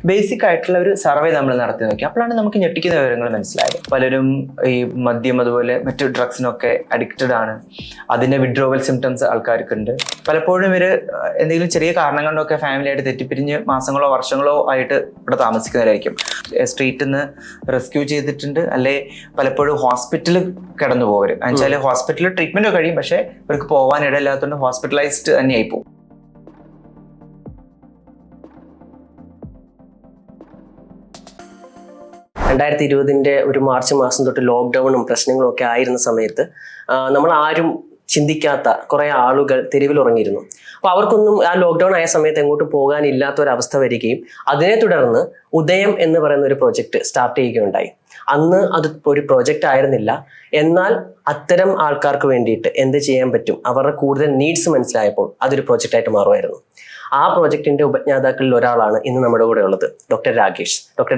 Basic ആയിട്ടുള്ള ഒരു survey നമ്മൾ നടത്തി നോക്കി. അപ്പോഴാണ് നമുക്ക് ഞെട്ടിക്കുന്ന വിവരങ്ങൾ മനസ്സിലായത്. പലരും ഈ മദ്യം അതുപോലെ മറ്റു ഡ്രഗ്സിനൊക്കെ അഡിക്റ്റഡ് ആണ്. അതിന്റെ വിഡ്രോവൽ സിംറ്റംസ് ആൾക്കാർക്കുണ്ട്. പലപ്പോഴും ഇവര് എന്തെങ്കിലും ചെറിയ കാരണങ്ങൾ കൊണ്ടൊക്കെ ഫാമിലിയായിട്ട് തെറ്റിപ്പിരിഞ്ഞ് മാസങ്ങളോ വർഷങ്ങളോ ആയിട്ട് ഇവിടെ താമസിക്കുന്നവരായിരിക്കും. സ്ട്രീറ്റിൽ നിന്ന് റെസ്ക്യൂ ചെയ്തിട്ടുണ്ട്, അല്ലെ പലപ്പോഴും ഹോസ്പിറ്റലിൽ കിടന്നു പോകര്. എന്നുവെച്ചാൽ ഹോസ്പിറ്റലിൽ ട്രീറ്റ്മെന്റ് കഴിയും, പക്ഷെ ഇവർക്ക് പോകാൻ ഇടയില്ലാത്തതുകൊണ്ട് ഹോസ്പിറ്റലൈസ്ഡ് തന്നെയായി പോകും. രണ്ടായിരത്തി 20 ഒരു മാർച്ച് മാസം തൊട്ട് ലോക്ക്ഡൌണും പ്രശ്നങ്ങളും ഒക്കെ ആയിരുന്ന സമയത്ത് നമ്മൾ ആരും ചിന്തിക്കാത്ത കുറെ ആളുകൾ തെരുവിൽ ഉറങ്ങിയിരുന്നു. അപ്പോൾ അവർക്കൊന്നും ആ ലോക്ക്ഡൌൺ ആയ സമയത്ത് എങ്ങോട്ടും പോകാനില്ലാത്ത ഒരവസ്ഥ വരികയും അതിനെ തുടർന്ന് ഉദയം എന്ന് പറയുന്ന ഒരു പ്രോജക്റ്റ് സ്റ്റാർട്ട് ചെയ്യുകയുണ്ടായി. അന്ന് അത് ഒരു പ്രോജക്റ്റ് ആയിരുന്നില്ല, എന്നാൽ അത്തരം ആൾക്കാർക്ക് വേണ്ടിയിട്ട് എന്ത് ചെയ്യാൻ പറ്റും, അവരുടെ കൂടുതൽ നീഡ്സ് മനസ്സിലായപ്പോൾ അതൊരു പ്രോജക്റ്റായിട്ട് മാറുമായിരുന്നു. ആ പ്രോജക്റ്റിന്റെ ഉപജ്ഞാതാക്കളിൽ ഒരാളാണ് ഇന്ന് നമ്മുടെ കൂടെ ഉള്ളത്, ഡോക്ടർ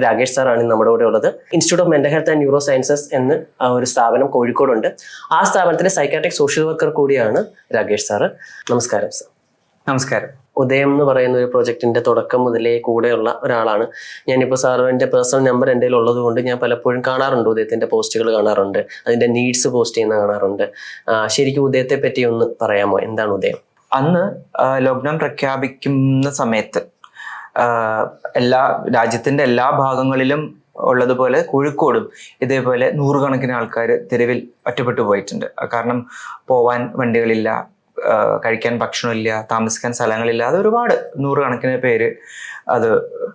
രാകേഷ് സാറാണ് ഇന്ന് നമ്മുടെ കൂടെ ഉള്ളത്. Institute of mental health and neuro sciences എന്ന് ഒരു സ്ഥാപനം കോഴിക്കോടുണ്ട്. ആ സ്ഥാപനത്തിലെ സൈക്കാട്രിക് സോഷ്യൽ വർക്കർ കൂടിയാണ് രാകേഷ് സാറ്. നമസ്കാരം സർ. നമസ്കാരം. ഉദയം എന്ന് പറയുന്ന ഒരു പ്രോജക്റ്റിന്റെ തുടക്കം മുതലേ കൂടെയുള്ള ഒരാളാണ്. ഞാനിപ്പോൾ സാറിന്റെ പേഴ്സണൽ നമ്പർ എൻ്റെ കയ്യിൽ ഉള്ളത് കൊണ്ട് ഞാൻ പലപ്പോഴും കാണാറുണ്ട്, ഉദയത്തിന്റെ പോസ്റ്റുകൾ കാണാറുണ്ട്, അതിന്റെ നീഡ്സ് പോസ്റ്റ് ചെയ്യുന്ന കാണാറുണ്ട്. ശരിക്കും ഉദയത്തെ പറ്റി ഒന്ന് പറയാമോ? എന്താണ് ഉദയം? അന്ന് ലോക്ക്ഡൌൺ പ്രഖ്യാപിക്കുന്ന സമയത്ത് രാജ്യത്തിന്റെ എല്ലാ ഭാഗങ്ങളിലും ഉള്ളതുപോലെ കോഴിക്കോടും ഇതേപോലെ നൂറുകണക്കിന് ആൾക്കാർ തെരുവിൽ ഒറ്റപ്പെട്ടു പോയിട്ടുണ്ട്. കാരണം പോവാൻ വണ്ടികളില്ല, കഴിക്കാൻ ഭക്ഷണമില്ല, താമസിക്കാൻ സ്ഥലങ്ങളില്ല. അത് ഒരുപാട് നൂറുകണക്കിന് പേര് അത്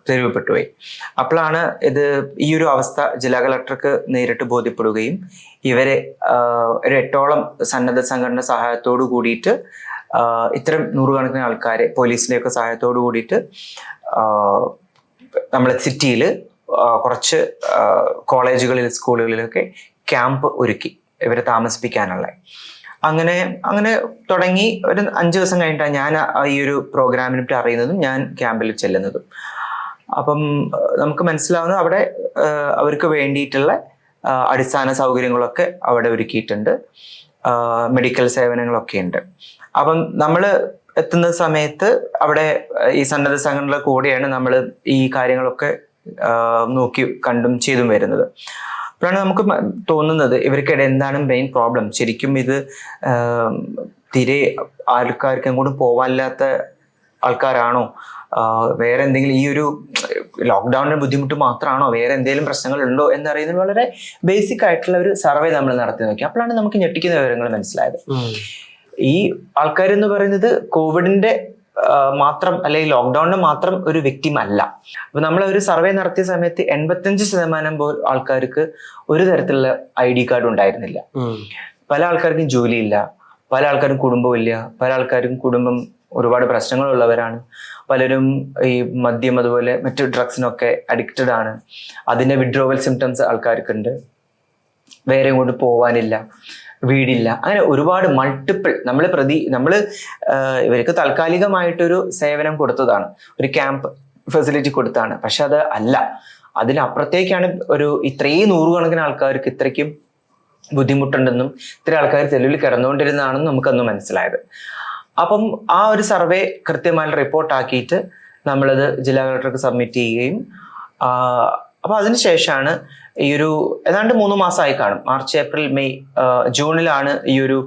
തെരുവിൽപ്പെട്ടുപോയി. അപ്പോഴാണ് ഈ ഒരു അവസ്ഥ ജില്ലാ കളക്ടർക്ക് നേരിട്ട് ബോധ്യപ്പെടുകയും ഇവരെ ഒരു 8ഓളം സന്നദ്ധ സംഘടന സഹായത്തോടു കൂടിയിട്ട് ഇത്തരം നൂറുകണക്കിന് ആൾക്കാരെ പോലീസിന്റെയൊക്കെ സഹായത്തോടു കൂടിയിട്ട് നമ്മളെ സിറ്റിയിൽ കുറച്ച് കോളേജുകളിൽ സ്കൂളുകളിലൊക്കെ ക്യാമ്പ് ഒരുക്കി ഇവരെ താമസിപ്പിക്കാനുള്ള. അങ്ങനെ തുടങ്ങി ഒരു 5 ദിവസം കഴിഞ്ഞിട്ടാണ് ഞാൻ ഈ ഒരു പ്രോഗ്രാമിനെ പറ്റി അറിയുന്നതും ഞാൻ ക്യാമ്പിൽ ചെല്ലുന്നതും. അപ്പം നമുക്ക് മനസ്സിലാവുന്നത് അവിടെ അവർക്ക് വേണ്ടിയിട്ടുള്ള അടിസ്ഥാന സൗകര്യങ്ങളൊക്കെ അവിടെ ഒരുക്കിയിട്ടുണ്ട്, മെഡിക്കൽ സേവനങ്ങളൊക്കെ ഉണ്ട്. അപ്പം നമ്മൾ എത്തുന്ന സമയത്ത് അവിടെ ഈ സന്നദ്ധ സംഘടനകളുടെ കൂടെയാണ് നമ്മൾ ഈ കാര്യങ്ങളൊക്കെ നോക്കി കണ്ടും ചെയ്തും വരുന്നത്. അപ്പോഴാണ് നമുക്ക് തോന്നുന്നത് ഇവർക്കിടെ എന്താണ് മെയിൻ പ്രോബ്ലം. ശരിക്കും ഇത് തീരെ ആൾക്കാർക്ക് എങ്ങോട്ടും പോകാനില്ലാത്ത ആൾക്കാരാണോ, വേറെ എന്തെങ്കിലും ഈ ഒരു ലോക്ക്ഡൌണിന്റെ ബുദ്ധിമുട്ട് മാത്രമാണോ, വേറെ എന്തെങ്കിലും പ്രശ്നങ്ങൾ ഉണ്ടോ എന്നറിയുന്നത് വളരെ ബേസിക് ആയിട്ടുള്ള ഒരു സർവേ നമ്മൾ നടത്തി നോക്കി. അപ്പോഴാണ് നമുക്ക് ഞെട്ടിക്കുന്ന വിവരങ്ങൾ മനസ്സിലായത്. ഈ ആൾക്കാരെന്ന് പറയുന്നത് കോവിഡിന്റെ മാത്രം അല്ലെങ്കിൽ ലോക്ക്ഡൌണിന്റെ മാത്രം ഒരു വ്യക്തിം അല്ല. അപ്പൊ നമ്മൾ ഒരു സർവേ നടത്തിയ സമയത്ത് 85% ആൾക്കാർക്ക് ഒരു തരത്തിലുള്ള ID കാർഡ് ഉണ്ടായിരുന്നില്ല. പല ആൾക്കാർക്കും ജോലിയില്ല, പല ആൾക്കാരും കുടുംബമില്ല, പല ആൾക്കാരും കുടുംബം ഒരുപാട് പ്രശ്നങ്ങളുള്ളവരാണ്. പലരും ഈ മദ്യം അതുപോലെ മറ്റു ഡ്രഗ്സിനൊക്കെ അഡിക്റ്റഡ് ആണ്. അതിന്റെ വിഡ്രോവൽ സിംറ്റംസ് ആൾക്കാർക്കുണ്ട്. വേറെ ഇങ്ങോട്ട് പോവാനില്ല, വീടില്ല, അങ്ങനെ ഒരുപാട് മൾട്ടിപ്പിൾ നമ്മൾ ഇവർക്ക് താൽക്കാലികമായിട്ടൊരു സേവനം കൊടുത്തതാണ്, ഒരു ക്യാമ്പ് ഫെസിലിറ്റി കൊടുത്താണ്. പക്ഷെ അത് അല്ല, അതിനപ്പുറത്തേക്കാണ് ഇത്രയും നൂറുകണക്കിന് ആൾക്കാർക്ക് ഇത്രയ്ക്കും ബുദ്ധിമുട്ടുണ്ടെന്നും ഇത്ര ആൾക്കാർ തെരുവിൽ കിടന്നുകൊണ്ടിരുന്നതാണെന്നും നമുക്കന്ന് മനസ്സിലായത്. അപ്പം ആ ഒരു സർവേ കൃത്യമായി റിപ്പോർട്ടാക്കിയിട്ട് നമ്മളത് ജില്ലാ കളക്ടർക്ക് സബ്മിറ്റ് ചെയ്യുകയും അപ്പൊ അതിനുശേഷമാണ് ഈ ഒരു ഏതാണ്ട് 3 മാസമായി കാണും, മാർച്ച് ഏപ്രിൽ മെയ് ജൂണിലാണ് ഈ ഒരു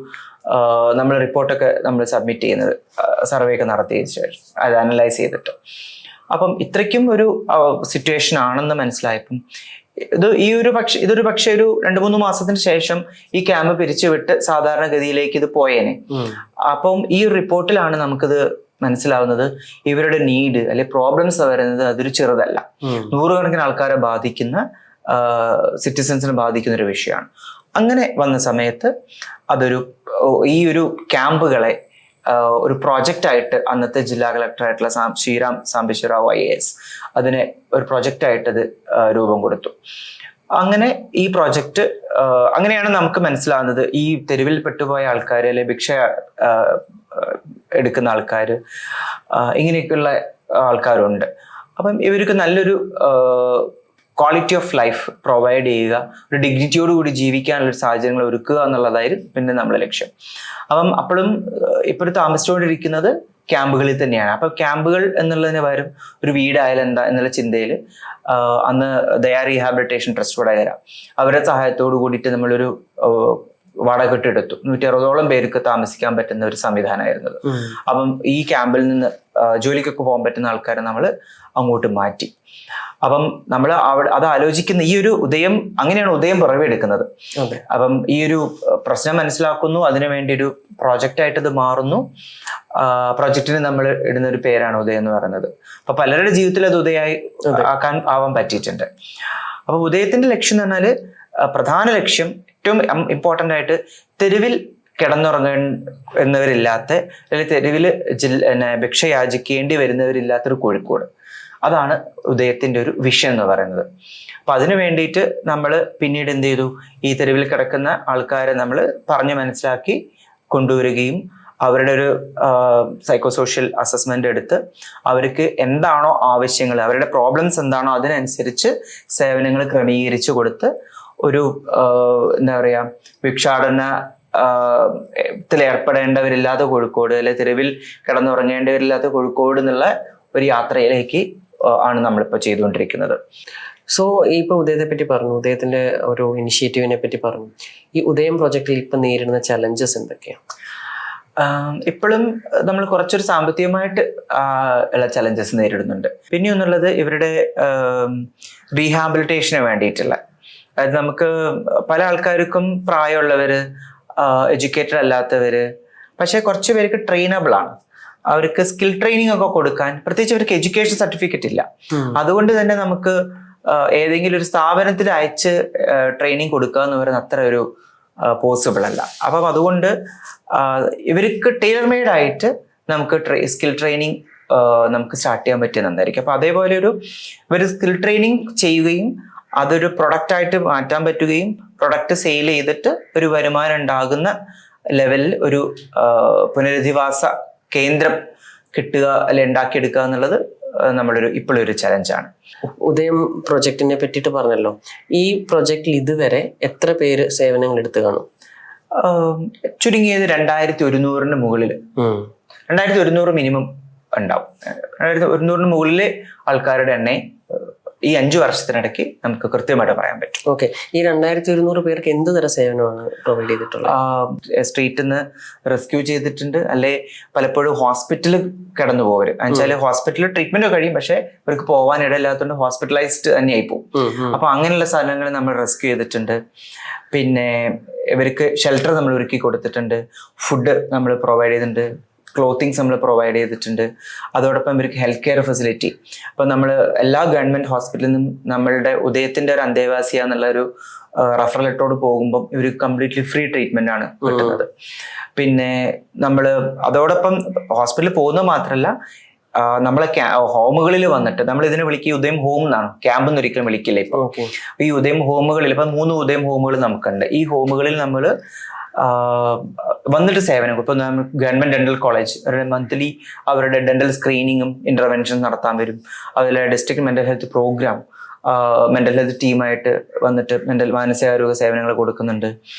നമ്മൾ റിപ്പോർട്ടൊക്കെ നമ്മൾ സബ്മിറ്റ് ചെയ്യുന്നത്, സർവേ ഒക്കെ നടത്തിയതിനു ശേഷം അത് അനലൈസ് ചെയ്തിട്ട്. അപ്പം ഇത്രയ്ക്കും ഒരു സിറ്റുവേഷൻ ആണെന്ന് മനസ്സിലായപ്പം ഇതൊരു പക്ഷെ ഒരു 2-3 മാസത്തിന് ശേഷം ഈ ക്യാമ്പ് പിരിച്ചുവിട്ട് സാധാരണഗതിയിലേക്ക് ഇത് പോയേനെ. അപ്പം ഈ ഒരു റിപ്പോർട്ടിലാണ് നമുക്കിത് മനസ്സിലാവുന്നത് ഇവരുടെ നീഡ് അല്ലെ പ്രോബ്ലംസ് വരുന്നത് അതൊരു ചെറുതല്ല, നൂറുകണക്കിന് ആൾക്കാരെ ബാധിക്കുന്ന സിറ്റിസൺസിനെ ബാധിക്കുന്ന ഒരു വിഷയമാണ്. അങ്ങനെ വന്ന സമയത്ത് ഈ ഒരു ക്യാമ്പുകളെ ഒരു പ്രോജക്റ്റ് ആയിട്ട് അന്നത്തെ ജില്ലാ കളക്ടറായിട്ടുള്ള ശ്രീറാം സാംബശിവറാവു IAS അതിനെ ഒരു പ്രോജക്റ്റ് ആയിട്ട് അത് രൂപം കൊടുത്തു. അങ്ങനെ ഈ പ്രോജക്റ്റ് അങ്ങനെയാണ് നമുക്ക് മനസ്സിലാവുന്നത് ഈ തെരുവിൽ പെട്ടുപോയ ആൾക്കാർ അല്ലെ ഭിക്ഷ എടുക്കുന്ന ആൾക്കാർ ഇങ്ങനെയൊക്കെയുള്ള ആൾക്കാരുണ്ട്. അപ്പം ഇവർക്ക് നല്ലൊരു ക്വാളിറ്റി ഓഫ് ലൈഫ് പ്രൊവൈഡ് ചെയ്യുക, ഒരു ഡിഗ്നിറ്റിയോടുകൂടി ജീവിക്കാനുള്ള സാഹചര്യങ്ങൾ ഒരുക്കുക എന്നുള്ളതായിരുന്നു പിന്നെ നമ്മളെ ലക്ഷ്യം. അപ്പം അപ്പോഴും ഇപ്പോഴും താമസിച്ചുകൊണ്ടിരിക്കുന്നത് ക്യാമ്പുകളിൽ തന്നെയാണ്. അപ്പൊ ക്യാമ്പുകൾ എന്നുള്ളതിന് പകരം ഒരു വീടായാലും എന്താ എന്നുള്ള ചിന്തയിൽ അന്ന് ദയാ റീഹാബിലിറ്റേഷൻ ട്രസ്റ്റ് വടകര അവരുടെ സഹായത്തോട് കൂടിയിട്ട് നമ്മളൊരു വാടക കെട്ടെടുത്തു. 160ഓളം പേർക്ക് താമസിക്കാൻ പറ്റുന്ന ഒരു സംവിധാനമായിരുന്നത്. അപ്പം ഈ ക്യാമ്പിൽ നിന്ന് ജോലിക്കൊക്കെ പോകാൻ പറ്റുന്ന ആൾക്കാരെ നമ്മൾ അങ്ങോട്ട് മാറ്റി. അപ്പം നമ്മൾ അത് ആലോചിക്കുന്ന ഈ ഒരു ഉദയം, അങ്ങനെയാണ് ഉദയം പുറവെടുക്കുന്നത്. അപ്പം ഈ ഒരു പ്രശ്നം മനസ്സിലാക്കുന്നു, അതിനുവേണ്ടി ഒരു പ്രോജക്റ്റായിട്ട് ഇത് മാറുന്നു. പ്രോജക്റ്റിന് നമ്മൾ ഇടുന്ന ഒരു പേരാണ് ഉദയം എന്ന് പറയുന്നത്. അപ്പൊ പലരുടെ ജീവിതത്തിൽ അത് ഉദയമായി ആവാൻ പറ്റിയിട്ടുണ്ട്. അപ്പൊ ഉദയത്തിന്റെ ലക്ഷ്യം എന്ന് പറഞ്ഞാല്, പ്രധാന ലക്ഷ്യം ഏറ്റവും ഇമ്പോർട്ടൻ്റ് ആയിട്ട് തെരുവിൽ കിടന്നുറങ്ങുന്നവരില്ലാത്ത, അല്ലെങ്കിൽ തെരുവിൽ ഭിക്ഷ യാചിക്കേണ്ടി വരുന്നവരില്ലാത്തൊരു കോഴിക്കോട്. അതാണ് ഉദയത്തിന്റെ ഒരു വിഷൻ എന്ന് പറയുന്നത്. അപ്പൊ അതിനു വേണ്ടിയിട്ട് നമ്മൾ പിന്നീട് എന്ത് ചെയ്തു, ഈ തെരുവിൽ കിടക്കുന്ന ആൾക്കാരെ നമ്മൾ പറഞ്ഞ് മനസ്സിലാക്കി കൊണ്ടുവരികയും അവരുടെ ഒരു സൈക്കോ സോഷ്യൽ അസസ്മെന്റ് എടുത്ത് അവർക്ക് എന്താണോ ആവശ്യങ്ങൾ, അവരുടെ പ്രോബ്ലംസ് എന്താണോ അതിനനുസരിച്ച് സേവനങ്ങൾ ക്രമീകരിച്ചു കൊടുത്ത് ഒരു എന്താ പറയാ ഭിക്ഷാടന ഏർപ്പെടേണ്ടവരില്ലാത്ത കോഴിക്കോട്, അല്ലെ തെരുവിൽ കിടന്നുറങ്ങേണ്ടവരില്ലാത്ത കോഴിക്കോട് എന്നുള്ള ഒരു യാത്രയിലേക്ക് ആണ് നമ്മളിപ്പോൾ ചെയ്തുകൊണ്ടിരിക്കുന്നത്. സോ ഇപ്പോൾ ഉദയത്തെ പറ്റി പറഞ്ഞു, ഉദയത്തിന്റെ ഒരു ഇനിഷ്യേറ്റീവിനെ പറ്റി പറഞ്ഞു. ഈ ഉദയം പ്രോജക്റ്റിൽ ഇപ്പം നേരിടുന്ന ചലഞ്ചസ് എന്തൊക്കെയാണ്? ഇപ്പോഴും നമ്മൾ കുറച്ചൊരു സാമ്പത്തികമായിട്ട് ഉള്ള ചലഞ്ചസ് നേരിടുന്നുണ്ട്. പിന്നെ ഒന്നുള്ളത് ഇവരുടെ റീഹാബിലിറ്റേഷന് വേണ്ടിയിട്ടുള്ള, അതായത് നമുക്ക് പല ആൾക്കാർക്കും പ്രായമുള്ളവര്, എഡ്യൂക്കേറ്റഡ് അല്ലാത്തവര്, പക്ഷെ കുറച്ച് പേർക്ക് ട്രെയിനബിൾ ആണ്. അവർക്ക് സ്കിൽ ട്രെയിനിങ് ഒക്കെ കൊടുക്കാൻ, പ്രത്യേകിച്ച് അവർക്ക് എഡ്യൂക്കേഷൻ സർട്ടിഫിക്കറ്റ് ഇല്ല. അതുകൊണ്ട് തന്നെ നമുക്ക് ഏതെങ്കിലും ഒരു സ്ഥാപനത്തിൽ അയച്ച് ട്രെയിനിങ് കൊടുക്കുക എന്ന് പറയുന്നത് അത്ര ഒരു പോസിബിൾ അല്ല. അപ്പം അതുകൊണ്ട് ഇവർക്ക് ടൈലർ മെയ്ഡ് ആയിട്ട് നമുക്ക് സ്കിൽ ട്രെയിനിങ് നമുക്ക് സ്റ്റാർട്ട് ചെയ്യാൻ പറ്റിയ നന്നായിരിക്കും. അപ്പൊ അതേപോലെ ഇവർ സ്കിൽ ട്രെയിനിങ് ചെയ്യുകയും അതൊരു പ്രൊഡക്റ്റായിട്ട് മാറ്റാൻ പറ്റുകയും പ്രൊഡക്റ്റ് സെയിൽ ചെയ്തിട്ട് ഒരു വരുമാനം ഉണ്ടാകുന്ന ലെവലിൽ ഒരു പുനരധിവാസ കേന്ദ്രം കിട്ടുക, അല്ലെ ഉണ്ടാക്കിയെടുക്കുക എന്നുള്ളത് നമ്മളൊരു ഇപ്പോഴൊരു ചലഞ്ചാണ്. ഉദയം പ്രൊജക്റ്റിനെ പറ്റിയിട്ട് പറഞ്ഞല്ലോ. ഈ പ്രൊജക്റ്റിൽ ഇതുവരെ എത്ര പേര് സേവനങ്ങൾ എടുത്തു കാണും? ചുരുങ്ങിയത് 2100 മുകളിൽ, 2100 മിനിമം ഉണ്ടാവും. 2100 മുകളിൽ ആൾക്കാരുടെ എണ്ണ ഈ 5 വർഷത്തിനിടയ്ക്ക് നമുക്ക് കൃത്യമായിട്ട് പറയാൻ പറ്റും. ഓക്കെ, ഈ 2100 പേർക്ക് എന്ത് തരം സേവനമാണ് പ്രൊവൈഡ് ചെയ്തിട്ടുള്ളത്? സ്ട്രീറ്റിൽ നിന്ന് റെസ്ക്യൂ ചെയ്തിട്ടുണ്ട്, അല്ലെ പലപ്പോഴും ഹോസ്പിറ്റലിൽ കിടന്നു പോകര്. എന്നുവെച്ചാൽ ഹോസ്പിറ്റലിൽ ട്രീറ്റ്മെന്റ് കഴിയും, പക്ഷെ ഇവർക്ക് പോകാൻ ഇടയില്ലാത്തതുകൊണ്ട് ഹോസ്പിറ്റലൈസ്ഡ് തന്നെയായി പോകും. അപ്പൊ അങ്ങനെയുള്ള സ്ഥലങ്ങൾ നമ്മൾ റെസ്ക്യൂ ചെയ്തിട്ടുണ്ട്. പിന്നെ ഇവർക്ക് ഷെൽട്ടർ നമ്മൾ ഒരുക്കി കൊടുത്തിട്ടുണ്ട്, ഫുഡ് നമ്മൾ പ്രൊവൈഡ് ചെയ്തിട്ടുണ്ട്, ക്ലോത്തിങ്സ് നമ്മൾ പ്രൊവൈഡ് ചെയ്തിട്ടുണ്ട്. അതോടൊപ്പം ഇവർക്ക് ഹെൽത്ത് കെയർ ഫെസിലിറ്റി, അപ്പം നമ്മൾ എല്ലാ ഗവൺമെന്റ് ഹോസ്പിറ്റലിൽ നിന്നും നമ്മളുടെ ഉദയത്തിന്റെ ഒരു അന്തേവാസിയ എന്നുള്ള ഒരു റഫറൽ ലെറ്ററോട് പോകുമ്പോൾ ഇവർ കംപ്ലീറ്റ്ലി ഫ്രീ ട്രീറ്റ്മെന്റ് ആണ് കിട്ടുന്നത്. പിന്നെ നമ്മൾ അതോടൊപ്പം ഹോസ്പിറ്റലിൽ പോകുന്നത് മാത്രമല്ല, നമ്മളെ ഹോമുകളിൽ വന്നിട്ട്, നമ്മൾ ഇതിനെ വിളിക്കുക ഉദയം ഹോം എന്നാണ്, ക്യാമ്പ് എന്ന് ഒരിക്കലും വിളിക്കില്ല. ഇപ്പൊ ഈ ഉദയം ഹോമുകളിൽ ഇപ്പൊ 3 ഉദയം ഹോമുകൾ നമുക്കുണ്ട്. ഈ ഹോമുകളിൽ നമ്മൾ വന്നിട്ട് സേവനം, ഇപ്പൊ ഗവൺമെന്റ് ഡെന്റൽ കോളേജ് അവരുടെ മന്ത്ലി അവരുടെ ഡെന്റൽ സ്ക്രീനിങ്ങും ഇന്റർവെൻഷൻ നടത്താൻ വരും. അതുപോലെ district mental health programme, mental health ടീമായിട്ട് വന്നിട്ട് മാനസികാരോഗ്യ സേവനങ്ങൾ കൊടുക്കുന്നുണ്ട്.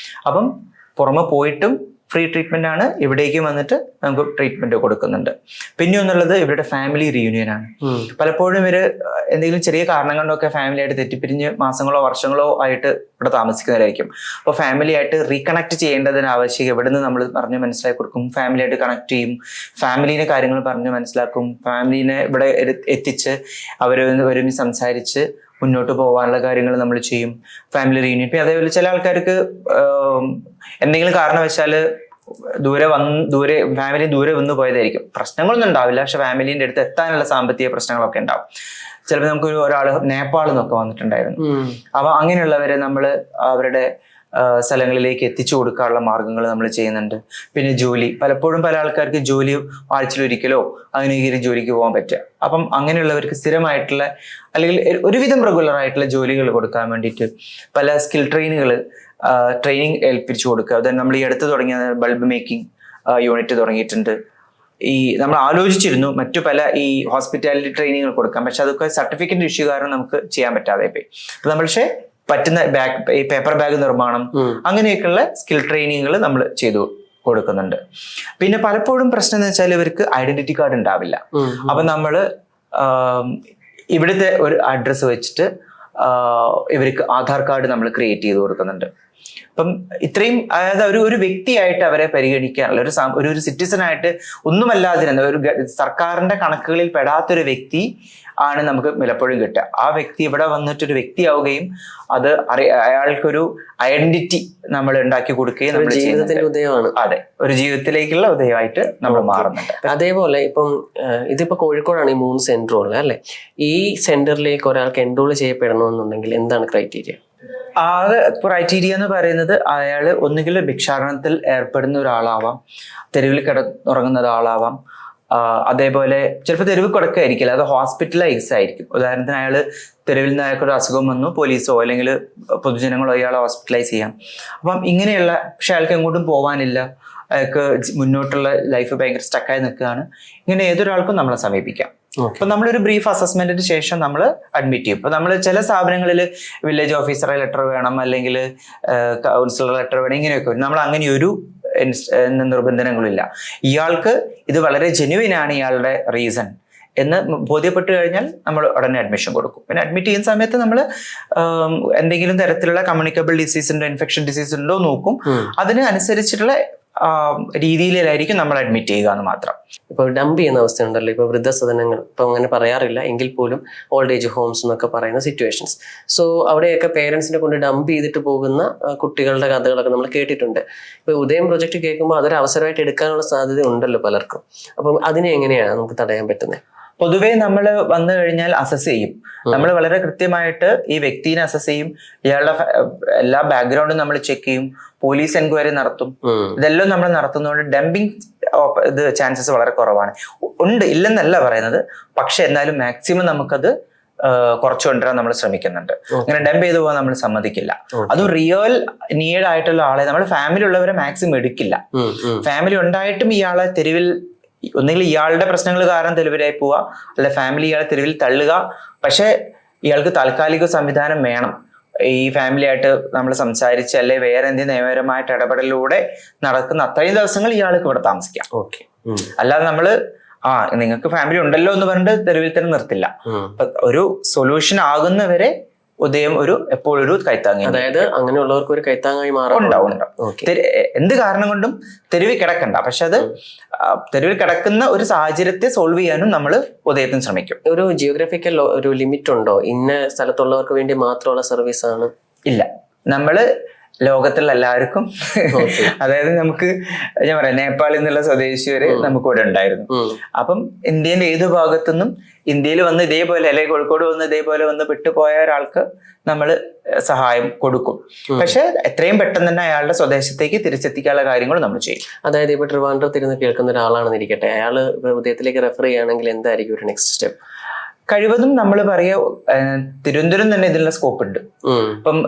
അപ്പം പുറമെ പോയിട്ടും ഫ്രീ ട്രീറ്റ്മെന്റ് ആണ്, ഇവിടേക്ക് വന്നിട്ട് നമുക്ക് ട്രീറ്റ്മെന്റ് കൊടുക്കുന്നുണ്ട്. പിന്നെ ഒന്നുള്ളത് ഇവരുടെ ഫാമിലി റീയൂണിയൻ ആണ്. പലപ്പോഴും ഇവര് എന്തെങ്കിലും ചെറിയ കാരണങ്ങൾ കൊണ്ടൊക്കെ ഫാമിലി ആയിട്ട് തെറ്റിപ്പിരിഞ്ഞ് മാസങ്ങളോ വർഷങ്ങളോ ആയിട്ട് ഇവിടെ താമസിക്കുന്നവരായിരിക്കും. അപ്പോൾ ഫാമിലി ആയിട്ട് റീകണക്ട് ചെയ്യേണ്ടതിന് ആവശ്യം ഇവിടെ നിന്ന് നമ്മൾ പറഞ്ഞ് മനസ്സിലാക്കി കൊടുക്കും. ഫാമിലി ആയിട്ട് കണക്ട് ചെയ്യും, ഫാമിലീനെ കാര്യങ്ങൾ പറഞ്ഞ് മനസ്സിലാക്കും, ഫാമിലീനെ ഇവിടെ എത്തിച്ച് ഒരുമിച്ച് സംസാരിച്ച് മുന്നോട്ട് പോകാനുള്ള കാര്യങ്ങൾ നമ്മൾ ചെയ്യും. Family reunion. പിന്നെ അതേപോലെ ചില ആൾക്കാർക്ക് എന്തെങ്കിലും കാരണവശാല് ഫാമിലി ദൂരെ വന്നു പോയതായിരിക്കും. പ്രശ്നങ്ങളൊന്നും ഉണ്ടാവില്ല, പക്ഷെ ഫാമിലിന്റെ അടുത്ത് എത്താനുള്ള സാമ്പത്തിക പ്രശ്നങ്ങളൊക്കെ ഉണ്ടാവും. ചിലപ്പോൾ നമുക്ക് ഒരാൾ നേപ്പാളിൽ നിന്നൊക്കെ വന്നിട്ടുണ്ടായിരുന്നു. അപ്പൊ അങ്ങനെയുള്ളവരെ നമ്മൾ അവരുടെ സ്ഥലങ്ങളിലേക്ക് എത്തിച്ചു കൊടുക്കാനുള്ള മാർഗങ്ങൾ നമ്മൾ ചെയ്യുന്നുണ്ട്. പിന്നെ ജോലി, പലപ്പോഴും പല ആൾക്കാർക്ക് ജോലി ആഴ്ചയിലൊരിക്കലോ അങ്ങനെ ജോലിക്ക് പോകാൻ പറ്റുക. അപ്പം അങ്ങനെയുള്ളവർക്ക് സ്ഥിരമായിട്ടുള്ള അല്ലെങ്കിൽ ഒരുവിധം റെഗുലർ ആയിട്ടുള്ള ജോലികൾ കൊടുക്കാൻ വേണ്ടിയിട്ട് പല സ്കിൽ ട്രെയിനിങ് ഏൽപ്പിച്ചു കൊടുക്കുക. അതായത് നമ്മൾ ഈ അടുത്ത് തുടങ്ങിയ ബൾബ് മേക്കിംഗ് യൂണിറ്റ് തുടങ്ങിയിട്ടുണ്ട്. നമ്മൾ ആലോചിച്ചിരുന്നു മറ്റു പല ഈ ഹോസ്പിറ്റാലിറ്റി ട്രെയിനിങ്ങുകൾ കൊടുക്കാം, പക്ഷെ അതൊക്കെ സർട്ടിഫിക്കറ്റ് ഇഷ്യൂ കാരണം നമുക്ക് ചെയ്യാൻ പറ്റാതെ പോയി. അപ്പൊ നമ്മൾ പക്ഷേ പറ്റുന്ന ഈ പേപ്പർ ബാഗ് നിർമ്മാണം അങ്ങനെയൊക്കെയുള്ള സ്കിൽ ട്രെയിനിങ്ങുകൾ നമ്മൾ ചെയ്തു കൊടുക്കുന്നുണ്ട്. പിന്നെ പലപ്പോഴും പ്രശ്നം എന്ന് വെച്ചാൽ ഇവർക്ക് ഐഡന്റിറ്റി കാർഡ് ഉണ്ടാവില്ല. അപ്പൊ നമ്മള് ഇവിടുത്തെ ഒരു അഡ്രസ്സ് വെച്ചിട്ട് ഇവർക്ക് ആധാർ കാർഡ് നമ്മൾ ക്രിയേറ്റ് ചെയ്ത് കൊടുക്കുന്നുണ്ട്. അപ്പം ഇത്രയും, അതായത് ഒരു വ്യക്തിയായിട്ട് അവരെ പരിഗണിക്കാനുള്ള ഒരു സിറ്റിസൺ ആയിട്ട് ഒന്നുമല്ലാതിരുന്ന ഒരു സർക്കാരിന്റെ കണക്കുകളിൽ പെടാത്തൊരു വ്യക്തി ആണ് നമുക്ക് പലപ്പോഴും കിട്ടുക. ആ വ്യക്തി ഇവിടെ വന്നിട്ടൊരു വ്യക്തിയാവുകയും അത് അയാൾക്കൊരു ഐഡന്റിറ്റി നമ്മൾ ഉണ്ടാക്കി കൊടുക്കുകയും നമ്മൾ ജീവിതത്തിന്റെ ഉദയമാണ്. അതെ, ഒരു ജീവിതത്തിലേക്കുള്ള ഉദയമായിട്ട് നമ്മൾ മാറുന്നുണ്ട്. അതേപോലെ ഇപ്പം ഇതിപ്പോ കോഴിക്കോടാണ് ഈ 3 സെന്റർ ഉള്ളത് അല്ലെ. ഈ സെന്ററിലേക്ക് ഒരാൾക്ക് എൻറോൾ ചെയ്യപ്പെടണമെന്നുണ്ടെങ്കിൽ എന്താണ് ക്രൈറ്റീരിയ? ആകെ ക്രൈറ്റീരിയ എന്ന് പറയുന്നത് അയാൾ ഒന്നുകിൽ ഭിക്ഷാടനത്തിൽ ഏർപ്പെടുന്ന ഒരാളാവാം, തെരുവിൽ ഉറങ്ങുന്ന ഒരാളാവാം, അതേപോലെ ചിലപ്പോൾ തെരുവ് കൊടുക്കായിരിക്കില്ല, അത് ഹോസ്പിറ്റലൈസ് ആയിരിക്കും. ഉദാഹരണത്തിന് അയാൾ തെരുവിൽ നിന്ന് അയാൾക്കൊരു അസുഖം വന്നു, പോലീസോ അല്ലെങ്കിൽ പൊതുജനങ്ങളോ അയാളെ ഹോസ്പിറ്റലൈസ് ചെയ്യാം. അപ്പം ഇങ്ങനെയുള്ള, പക്ഷെ അയാൾക്ക് എങ്ങോട്ടും പോകാനില്ല, അയാൾക്ക് മുന്നോട്ടുള്ള ലൈഫ് ഭയങ്കര സ്റ്റക്കായി നിൽക്കുകയാണ്, ഇങ്ങനെ ഏതൊരാൾക്കും നമ്മളെ സമീപിക്കാം. അപ്പൊ നമ്മളൊരു ബ്രീഫ് അസസ്മെന്റിന് ശേഷം നമ്മൾ അഡ്മിറ്റ് ചെയ്യും. ഇപ്പൊ നമ്മൾ ചില സ്ഥാപനങ്ങളിൽ വില്ലേജ് ഓഫീസറെ ലെറ്റർ വേണം, അല്ലെങ്കിൽ കൗൺസിലർ ലെറ്റർ വേണം, ഇങ്ങനെയൊക്കെ വരും. നമ്മൾ അങ്ങനെ ഒരു നിർബന്ധനങ്ങളില്ല. ഇയാൾക്ക് ഇത് വളരെ ജെന്യുവിൻ ആണ് ഇയാളുടെ റീസൺ എന്ന് ബോധ്യപ്പെട്ട് കഴിഞ്ഞാൽ നമ്മൾ ഉടനെ അഡ്മിഷൻ കൊടുക്കും. പിന്നെ അഡ്മിറ്റ് ചെയ്യുന്ന സമയത്ത് നമ്മൾ എന്തെങ്കിലും തരത്തിലുള്ള കമ്മ്യൂണിക്കബിൾ ഡിസീസ് ഉണ്ടോ, ഇൻഫെക്ഷൻ ഡിസീസ് ഉണ്ടോ നോക്കും. അതിന് അനുസരിച്ചിട്ടുള്ള രീതിയിലായിരിക്കും നമ്മൾ അഡ്മിറ്റ് ചെയ്യുക എന്ന് മാത്രം. ഇപ്പൊ ഡംപ് ചെയ്യുന്ന അവസ്ഥ ഉണ്ടല്ലോ, ഇപ്പൊ വൃദ്ധസദനങ്ങൾ, ഇപ്പൊ അങ്ങനെ പറയാറില്ല എങ്കിൽ പോലും ഓൾഡ് ഏജ് ഹോംസ് എന്നൊക്കെ പറയുന്ന സിറ്റുവേഷൻസ്. സോ അവിടെയൊക്കെ പേരൻസിനെ കൊണ്ട് ഡംപ് ചെയ്തിട്ട് പോകുന്ന കുട്ടികളുടെ കഥകളൊക്കെ നമ്മൾ കേട്ടിട്ടുണ്ട്. ഇപ്പൊ ഉദയം പ്രൊജക്ട് കേൾക്കുമ്പോൾ അതൊരു അവസരമായിട്ട് എടുക്കാനുള്ള സാധ്യത ഉണ്ടല്ലോ പലർക്കും. അപ്പം അതിനെ എങ്ങനെയാണ് നമുക്ക് തടയാൻ പറ്റുന്നത്? പൊതുവേ നമ്മൾ വന്നു കഴിഞ്ഞാൽ അസസ് ചെയ്യും. നമ്മൾ വളരെ കൃത്യമായിട്ട് ഈ വ്യക്തിനെ അസസ് ചെയ്യും, ഇയാളുടെ എല്ലാ ബാക്ക്ഗ്രൗണ്ടും നമ്മൾ ചെക്ക് ചെയ്യും, പോലീസ് എൻക്വയറി നടത്തും. ഇതെല്ലാം നമ്മൾ നടത്തുന്നതുകൊണ്ട് ഡംപിങ് ഇത് ചാൻസസ് വളരെ കുറവാണ്. ഉണ്ട്, ഇല്ലെന്നല്ല പറയുന്നത്, പക്ഷെ എന്നാലും മാക്സിമം നമുക്കത് കുറച്ചു കൊണ്ടുവരാൻ നമ്മൾ ശ്രമിക്കുന്നുണ്ട്. അങ്ങനെ ഡംപ് ചെയ്തു പോകാൻ നമ്മൾ സമ്മതിക്കില്ല. അതും റിയൽ നീഡ് ആയിട്ടുള്ള ആളെ നമ്മൾ ഫാമിലി ഉള്ളവരെ മാക്സിമം എടുക്കില്ല. ഫാമിലി ഉണ്ടായിട്ടും ഇയാളെ തെരുവിൽ, ഒന്നുകിൽ ഇയാളുടെ പ്രശ്നങ്ങൾ കാരണം തെരുവിലായി പോവുക, അല്ലെ ഫാമിലി ഇയാളെ തെരുവിൽ തള്ളുക. പക്ഷെ ഇയാൾക്ക് താൽക്കാലിക സംവിധാനം വേണം. ഈ ഫാമിലി ആയിട്ട് നമ്മൾ സംസാരിച്ച് അല്ലെ വേറെ എന്തെങ്കിലും നിയമപരമായിട്ട് ഇടപെടലിലൂടെ നടക്കുന്ന അത്രയും ദിവസങ്ങൾ ഇയാൾക്ക് ഇവിടെ താമസിക്കാം. അല്ലാതെ നമ്മള് നിങ്ങൾക്ക് ഫാമിലി ഉണ്ടല്ലോ എന്ന് പറഞ്ഞിട്ട് തെരുവിൽ തന്നെ നിർത്തില്ല. ഒരു സൊല്യൂഷൻ ആകുന്നവരെ ഉദയം എപ്പോഴും ഒരു കൈത്താങ്ങി, അതായത് അങ്ങനെയുള്ളവർക്ക് ഒരു കൈത്താങ്ങായി ഉണ്ടാവും. എന്ത് കാരണം കൊണ്ടും തെരുവിൽ കിടക്കണ്ട, പക്ഷെ അത് തെരുവിൽ കിടക്കുന്ന ഒരു സാഹചര്യത്തെ സോൾവ് ചെയ്യാനും നമ്മൾ ഉദയത്തിന് ശ്രമിക്കും. ഒരു ജിയോഗ്രഫിക്കൽ ഒരു ലിമിറ്റ് ഉണ്ടോ? ഇന്ന സ്ഥലത്തുള്ളവർക്ക് വേണ്ടി മാത്രമുള്ള സർവീസ് ആണ്? ഇല്ല, നമ്മള് ലോകത്തുള്ള എല്ലാവർക്കും, അതായത് നമുക്ക് ഞാൻ പറയാം, നേപ്പാളിൽ നിന്നുള്ള സ്വദേശി വരെ നമുക്ക് ഇവിടെ ഉണ്ടായിരുന്നു. അപ്പം ഇന്ത്യന്റെ ഏത് ഭാഗത്തുനിന്നും ഇന്ത്യയിൽ വന്ന് ഇതേപോലെ, അല്ലെങ്കിൽ കോഴിക്കോട് വന്ന് ഇതേപോലെ വന്ന് വിട്ടുപോയ ഒരാൾക്ക് നമ്മൾ സഹായം കൊടുക്കും. പക്ഷെ എത്രയും പെട്ടെന്ന് തന്നെ അയാളുടെ സ്വദേശത്തേക്ക് തിരിച്ചെത്തിക്കാനുള്ള കാര്യങ്ങൾ നമ്മൾ ചെയ്യും. അതായത് ഇപ്പൊ ട്രിവാൻഡ്രത്തിരുന്ന് കേൾക്കുന്ന ഒരാളാണെന്ന് ഇരിക്കട്ടെ, അയാൾ ഉദയത്തിലേക്ക് റെഫർ ചെയ്യുകയാണെങ്കിൽ എന്തായിരിക്കും ഒരു നെക്സ്റ്റ് സ്റ്റെപ്പ്? കഴിവതും നമ്മൾ പറയാ, തിരുവനന്തപുരം തന്നെ ഇതിനുള്ള സ്കോപ്പ് ഉണ്ട്. ഇപ്പം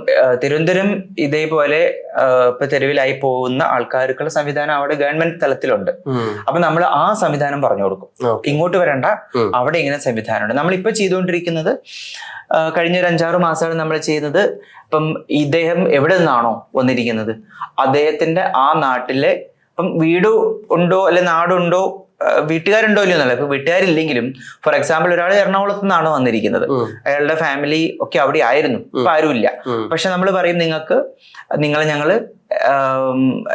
തിരുവനന്തപുരം ഇതേപോലെ ഇപ്പൊ തെരുവിലായി പോകുന്ന ആൾക്കാർക്കുള്ള സംവിധാനം അവിടെ ഗവൺമെന്റ് തലത്തിലുണ്ട്. അപ്പൊ നമ്മൾ ആ സംവിധാനം പറഞ്ഞു കൊടുക്കും, ഇങ്ങോട്ട് വരണ്ട, അവിടെ ഇങ്ങനെ സംവിധാനം ഉണ്ട്. നമ്മളിപ്പോ ചെയ്തുകൊണ്ടിരിക്കുന്നത്, കഴിഞ്ഞ ഒരു 5-6 മാസമാണ് നമ്മൾ ചെയ്യുന്നത്. ഇപ്പം ഇദ്ദേഹം എവിടെ നിന്നാണോ വന്നിരിക്കുന്നത് അദ്ദേഹത്തിന്റെ ആ നാട്ടിലെ ഇപ്പം വീട് ഉണ്ടോ അല്ലെ നാടുണ്ടോ, വീട്ടുകാരുണ്ടോ ഇല്ലയോ എന്നല്ല. ഇപ്പൊ വീട്ടുകാരില്ലെങ്കിലും, ഫോർ എക്സാമ്പിൾ ഒരാൾ എറണാകുളത്ത് നിന്നാണ് വന്നിരിക്കുന്നത്, അയാളുടെ ഫാമിലി ഒക്കെ അവിടെ ആയിരുന്നു, ഇപ്പൊ ആരുമില്ല. പക്ഷെ നമ്മൾ പറയും, നിങ്ങളെ ഞങ്ങള്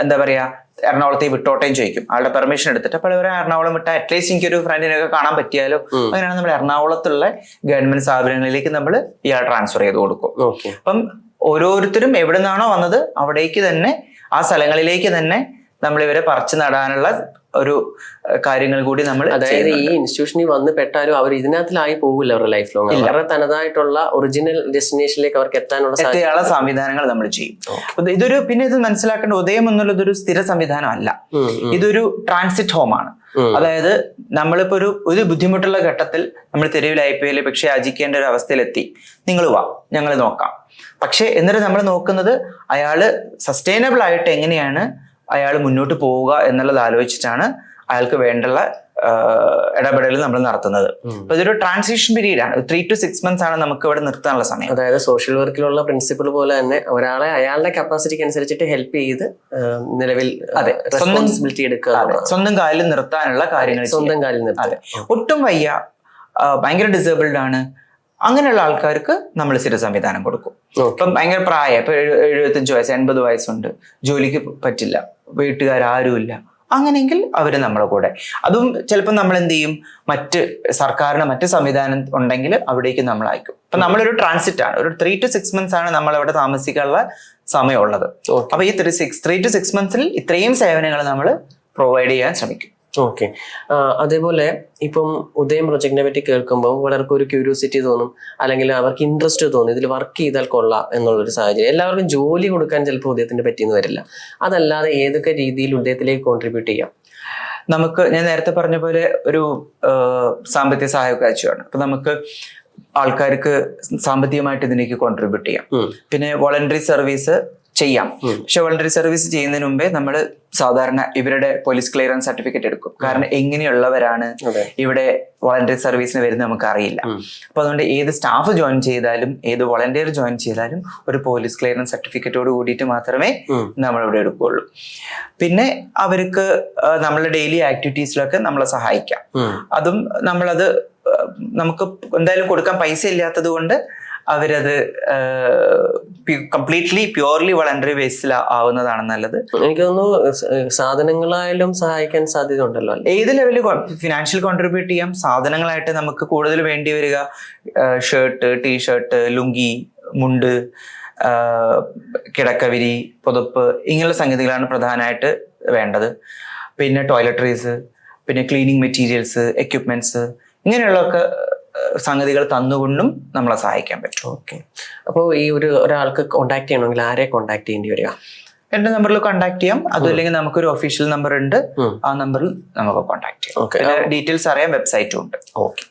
എന്താ പറയാ എറണാകുളത്തേക്ക് വിട്ടോട്ടേയും ചോദിക്കും, ആളുടെ പെർമിഷൻ എടുത്തിട്ട്. അപ്പോൾ പറയാം എറണാകുളം വിട്ടാൽ അറ്റ്ലീസ്റ്റ് എനിക്കൊരു ഫ്രണ്ടിനൊക്കെ കാണാൻ പറ്റിയാലോ. അങ്ങനെയാണ് നമ്മൾ എറണാകുളത്തുള്ള ഗവൺമെന്റ് സ്ഥാപനങ്ങളിലേക്ക് നമ്മൾ ഇയാൾ ട്രാൻസ്ഫർ ചെയ്ത് കൊടുക്കും. അപ്പം ഓരോരുത്തരും എവിടെ നിന്നാണോ വന്നത് അവിടേക്ക് തന്നെ, ആ സ്ഥലങ്ങളിലേക്ക് തന്നെ നമ്മൾ ഇവരെ പറിച്ചു നടാനുള്ള ഒരു കാര്യങ്ങൾ കൂടി നമ്മൾ, അതായത് ഈ ഇൻസ്റ്റിറ്റ്യൂഷനിൽ വന്ന് പെട്ടാലും അവർ ഇതിനകത്തിലായി പോകില്ല അവരുടെ ലൈഫ് ലോങ്. അവരുടെ തനതായിട്ടുള്ള ഒറിജിനൽ ഡെസ്റ്റിനേഷനിലേക്ക് അവർക്ക് എത്താനുള്ള സംവിധാനങ്ങൾ നമ്മൾ ചെയ്യും. ഇതൊരു, പിന്നെ ഇത് മനസ്സിലാക്കേണ്ട, ഉദയം എന്നുള്ളതൊരു സ്ഥിര സംവിധാനം അല്ല, ഇതൊരു ട്രാൻസിറ്റ് ഹോമാണ്. അതായത് നമ്മളിപ്പോ ഒരു ബുദ്ധിമുട്ടുള്ള ഘട്ടത്തിൽ നമ്മൾ തെരുവിലായിപ്പോയി പക്ഷെ യാചിക്കേണ്ട ഒരു അവസ്ഥയിലെത്തി, നിങ്ങൾ വാ ഞങ്ങൾ നോക്കാം. പക്ഷെ എന്നിട്ട് നമ്മൾ നോക്കുന്നത് അയാള് സസ്റ്റൈനബിൾ ആയിട്ട് എങ്ങനെയാണ് അയാൾ മുന്നോട്ട് പോവുക എന്നുള്ളത് ആലോചിച്ചിട്ടാണ് അയാൾക്ക് വേണ്ടുള്ള ഇടപെടൽ നമ്മൾ നടത്തുന്നത്. അപ്പൊ ഇതൊരു ട്രാൻസിഷൻ പീരീഡ് ആണ്. 3 to 6 months ആണ് നമുക്ക് ഇവിടെ നിർത്താനുള്ള സമയം. അതായത് സോഷ്യൽ വർക്കിലുള്ള പ്രിൻസിപ്പിൾ പോലെ തന്നെ ഒരാളെ അയാളുടെ കപ്പാസിറ്റിക്ക് അനുസരിച്ചിട്ട് ഹെൽപ്പ് ചെയ്ത് നിലവിൽ റെസ്പോൺസിബിലിറ്റി എടുക്കുക, സ്വന്തം കാലിൽ നിർത്താനുള്ള കാര്യങ്ങൾ, സ്വന്തം കാലിൽ നിർത്തുക. ഒട്ടും വയ്യ, ഭയങ്കര ഡിസേബിൾഡ് ആണ്, അങ്ങനെയുള്ള ആൾക്കാർക്ക് നമ്മൾ സ്ഥിര സംവിധാനം കൊടുക്കും. ഇപ്പം ഭയങ്കര പ്രായം, ഇപ്പൊ 75 വയസ്സ് 80 വയസ്സുണ്ട്, ജോലിക്ക് പറ്റില്ല, വീട്ടുകാരും ഇല്ല, അങ്ങനെയെങ്കിൽ അവര് നമ്മുടെ കൂടെ. അതും ചിലപ്പോൾ നമ്മൾ എന്ത് ചെയ്യും, സർക്കാരിന് മറ്റ് സംവിധാനം ഉണ്ടെങ്കിൽ അവിടേക്ക് നമ്മൾ അയക്കും. അപ്പൊ നമ്മളൊരു ട്രാൻസിറ്റ് ആണ്, ഒരു 3 to 6 months ആണ് നമ്മൾ അവിടെ താമസിക്കാനുള്ള സമയമുള്ളത്. അപ്പൊ ഈ 3 to 6 months ഇത്രയും സേവനങ്ങൾ നമ്മൾ പ്രൊവൈഡ് ചെയ്യാൻ ശ്രമിക്കും. ഓക്കെ. അതേപോലെ ഇപ്പം ഉദയം പ്രൊജക്ടിനെ പറ്റി കേൾക്കുമ്പോൾ പലർക്കും ഒരു ക്യൂരിയോസിറ്റി തോന്നും, അല്ലെങ്കിൽ അവർക്ക് ഇൻട്രസ്റ്റ് തോന്നും, ഇതിൽ വർക്ക് ചെയ്താൽ കൊള്ളാം എന്നുള്ളൊരു സാഹചര്യം. എല്ലാവർക്കും ജോലി കൊടുക്കാൻ ചിലപ്പോൾ ഉദയത്തിന് പറ്റിയെന്ന് വരില്ല. അതല്ലാതെ ഏതൊക്കെ രീതിയിൽ ഉദയത്തിലേക്ക് കോൺട്രിബ്യൂട്ട് ചെയ്യാം? നമുക്ക് ഞാൻ നേരത്തെ പറഞ്ഞ പോലെ ഒരു സാമ്പത്തിക സഹായമൊക്കെ അയച്ചുമാണ്. അപ്പൊ നമുക്ക് ആൾക്കാർക്ക് സാമ്പത്തികമായിട്ട് ഇതിലേക്ക് കോൺട്രിബ്യൂട്ട് ചെയ്യാം. പിന്നെ വോളണ്ടറി സർവീസ് ചെയ്യാം. പക്ഷെ വോളണ്ടറി സർവീസ് ചെയ്യുന്നതിന് മുമ്പേ നമ്മൾ സാധാരണ ഇവരുടെ പോലീസ് ക്ലിയറൻസ് സർട്ടിഫിക്കറ്റ് എടുക്കും. കാരണം എങ്ങനെയുള്ളവരാണ് ഇവിടെ വോളണ്ടറി സർവീസിന് വരുന്നത് നമുക്ക് അറിയില്ല. അപ്പൊ അതുകൊണ്ട് ഏത് സ്റ്റാഫ് ജോയിൻ ചെയ്താലും ഏത് വോളണ്ടിയർ ജോയിൻ ചെയ്താലും ഒരു പോലീസ് ക്ലിയറൻസ് സർട്ടിഫിക്കറ്റോട് കൂടിയിട്ട് മാത്രമേ നമ്മളിവിടെ എടുക്കുകയുള്ളൂ. പിന്നെ അവർക്ക് നമ്മളെ ഡെയിലി ആക്ടിവിറ്റീസിലൊക്കെ നമ്മളെ സഹായിക്കാം. അതും നമുക്ക് എന്തായാലും കൊടുക്കാൻ പൈസ ഇല്ലാത്തത് കൊണ്ട് അവരത് കംപ്ലീറ്റ്ലി പ്യൂർലി വളണ്ടറി ബേസിൽ ആവുന്നതാണ് നല്ലത്. എനിക്ക് തോന്നുന്നു സാധനങ്ങളായാലും സഹായിക്കാൻ സാധ്യത ഉണ്ടല്ലോ. ഏത് ലെവലിൽ ഫിനാൻഷ്യൽ കോൺട്രിബ്യൂട്ട് ചെയ്യാം. സാധനങ്ങളായിട്ട് നമുക്ക് കൂടുതൽ വേണ്ടി വരിക ഷർട്ട്, ടീഷർട്ട്, ലുങ്കി, മുണ്ട്, കിടക്കവിരി, പുതപ്പ്, ഇങ്ങനെയുള്ള സംഗതികളാണ് പ്രധാനമായിട്ട് വേണ്ടത്. പിന്നെ ടോയ്ലറ്ററീസ്, പിന്നെ ക്ലീനിങ് മെറ്റീരിയൽസ്, എക്യുപ്മെന്റ്സ്, ഇങ്ങനെയുള്ളതൊക്കെ സംഗതികൾ തന്നുകൊണ്ടും നമ്മളെ സഹായിക്കാൻ പറ്റും. ഓക്കെ. അപ്പോൾ ഈ ഒരാൾക്ക് കോൺടാക്ട് ചെയ്യണമെങ്കിൽ ആരെ കോൺടാക്ട് ചെയ്യേണ്ടി വരിക? എന്റെ നമ്പറിൽ കോൺടാക്ട് ചെയ്യാം. അതുമില്ലെങ്കിൽ നമുക്കൊരു ഒഫീഷ്യൽ നമ്പർ ഉണ്ട്, ആ നമ്പറിൽ നമുക്ക് കോൺടാക്ട് ചെയ്യാം. ഡീറ്റെയിൽസ് അറിയാൻ വെബ്സൈറ്റും ഉണ്ട്. ഓക്കെ.